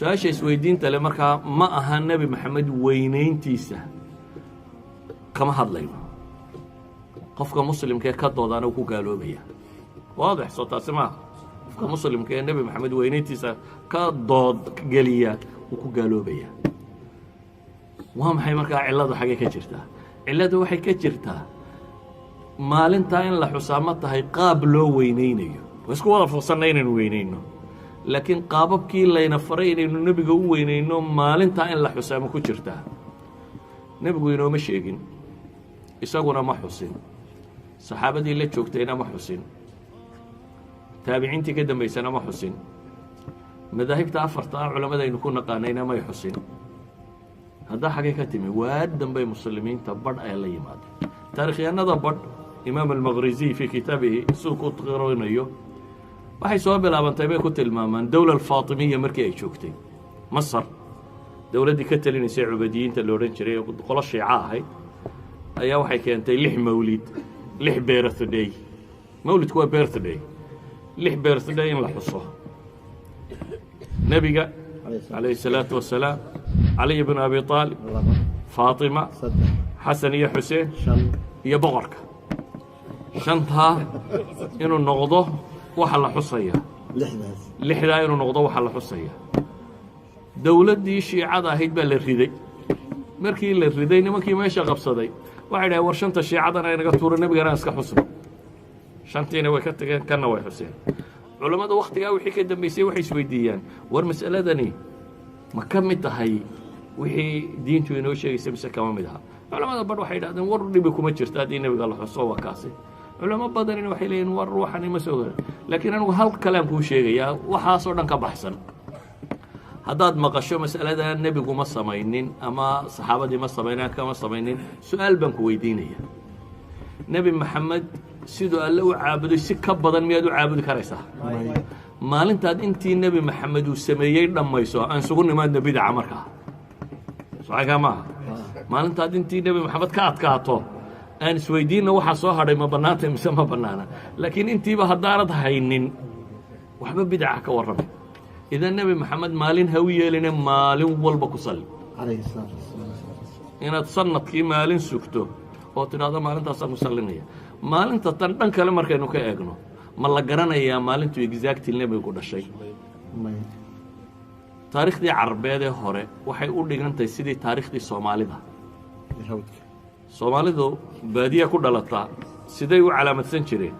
su-aasha isweydiinta le markaa ma aha nebi maxamed weynayntiisa kama hadlayno qofka muslimkaee ka doodaana uu ku gaaloobaya waadix soo taasi maaha qofka muslimka ee nebi maxamed weynayntiisa ka dood geliya uu ku gaaloobaya waa maxay markaa cilladu xaggee ka jirtaa cilladu waxay ka jirtaa maalintaa in la xusaa ma tahay qaab loo weynaynayo waa isku wada fursanna inaynu weynayno laakiin qaababkii layna faray inaynu nebiga u weynayno maalintaa in la xusaa ma ku jirtaa nebigu inooma sheegin isaguna ma xusin saxaabadii la joogtayna ma xusin taabiciintii ka dambaysana ma xusin madaahibta afarta ah culammadaynu ku naqaanayna may xusin haddaa xaggay ka timi waa dambay muslimiinta badh ay la yimaadeen taarikhyahanada badh imaam almaqrisiy fii kitaabihi siduu ku qirinayo waxay soo bilaabantay bay ku tilmaamaan dowla alfaatimiya markii ay joogtay masar dowladdii ka talinaysay cubadiyiinta la odhan jiray ee qolo shiica ahayd ayaa waxay keentay 6 mawlid 6 birthday mawlidku waa birthday 6 birthday in la xuso nebiga calayhi salaatu wasalaam cali ibn abi aalib faatima xasan iyo xuseen iyo boqorka shantaa inuu noqdo waxa la xusaya lixdaa inuu noqdo waxa la xusaya dowladdii shiicada ahayd baa la riday markii la riday nimankii meesha qabsaday waxay dhahay war shanta shiicadana ay naga tuuro nebigana iska xusno shantiina way ka tageen kanna way xuseen culammada wakhtigaa wixii ka dambaysay waxay isweydiiyaan war mas'aladani ma ka mid tahay wixii diintu inoo sheegaysa mise kama mid aha culamada badh waxay idhahdeen war dhibi kuma jirto haddii nebiga la xuso waa kaasi culamo badanina waxay leeyihin war ruuxani ma soo garan laakiin anigu hal kalaan kuu sheegayaa waxaasoo dhan ka baxsan haddaad maqasho mas'alada nebigu ma samaynin ama saxaabadii ma samaynin kama samaynin su-aal baan ku weydiinaya nebi maxamed siduu alle u caabuday si ka badan miyaad u caabudi karaysaa maalintaad intii nebi maxamed uu sameeyey dhammayso aan isugu nimaadna bidaca markaa socagaa maaha maalintaad intii nebi maxamed ka adkaato aan isweydiinna waxaa soo hadhay ma bannaantay mise ma bannaana laakiin intiiba haddaanad haynin waxba bidaca ka warramay idan nebi maxamed maalin ha u yeeline maalin walba ku salli inaad sanadkii maalin sugto oo tidhaahdo maalintaasaan ku sallinaya maalinta tan dhan kale markaynu ka eegno ma la garanayaa maalintuu exactil nebigu dhashay taariikhdii carbeed ee hore waxay u dhigantahay sidii taariikhdii soomaalida soomaalidu baadiya ku dhalataa siday u calaamadsan jireen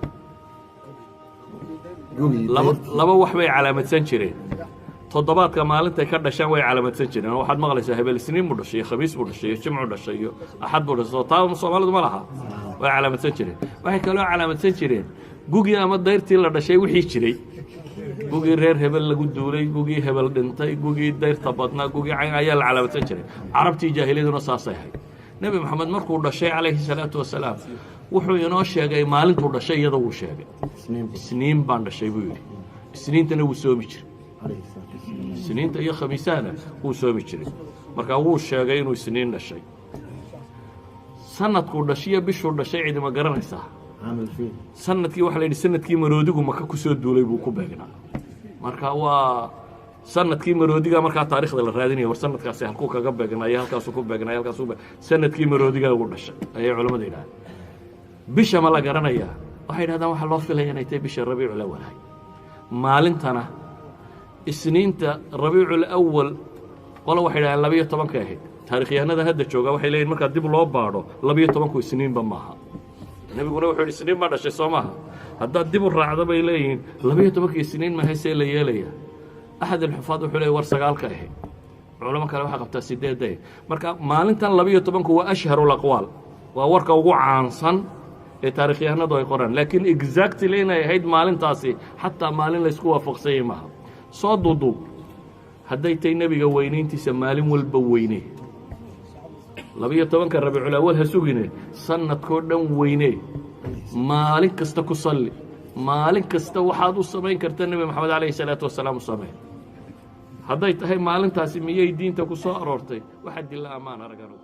laba wax bay calaamadsan jireen toddobaadka maalintay ka dhashaan way calaamadsan jireen waxaad maqlaysaa hebel isniin buu dhashay iyo khamiis buu dhashay iyo jimcu dhashay iyo axad buu dhashay taa soomaalidu ma laha way calaamadsan jireen waxay kaloo calaamadsan jireen gugii ama dayrtii la dhashay wixii jiray gugii reer hebel lagu duulay gugii hebel dhintay gugii dayrta badnaa gugii cayn ayaa la calaamadsan jiray carabtii jaahiliyaduna saasay ahayd nebi maxamed markuu dhashay calayhi salaatu wasalaam wuxuu inoo sheegay maalintuu dhashay iyada wuu sheegay isniin baan dhashay buu yidhi isniintana wuu soomi jiray isniinta iyo khamiisahana wuu soomi jiray markaa wuu sheegay inuu isniin dhashay sanadkuu dhashiyo bishuu dhashay cidima garanaysaa sanadkii waxa la yidhi sanadkii maroodigu maka ku soo duulay buu ku beegnaa marka waa sanadkii maroodiga markaa taarikhda la raadinaya war sanadkaasi halkuu kaga beegnaayo halkaasuu ku beegnaayo halkaasuu sanadkii maroodigaa ugu dhashay ayay culammada yidhahdeen bisha ma la garanayaa waxay yidhahdaan waxaa loo filaya inay tahay bisha rabiicul awal ahay maalintana isniinta rabiicul awal qolo waxay yidhahdeen 12 ahayd taarikhyahanada hadda jooga waxay leeyihin markaa dib loo baadho 12 isniinba maaha nebiguna wuxuu yidhi isniin baa dhashay soo maaha haddaad dib u raacdo bay leeyihiin 12 isniin ma haysee la yeelaya axad alxufaad wuxuu leeyay war 9 ahayd culamo kale waxaa qabtaa 8 marka maalintan 12 waa ashharul aqwaal waa warka ugu caansan ee taarikhyahanadu ay qoraan laakiin exactly inay ahayd maalintaasi xataa maalin laysku waafaqsanyay maaha soo duuduub hadday tay nebiga weynayntiisa maalin walba weyne 12 rabiicul awal ha sugine sanadkoo dhan weyne maalin kasta ku salli maalin kasta waxaad u samayn karta nebi maxamed calayhi salaatu wasalaam u samee hadday tahay maalintaasi miyay diinta ku soo aroortay waxaa dilla ammaan araganu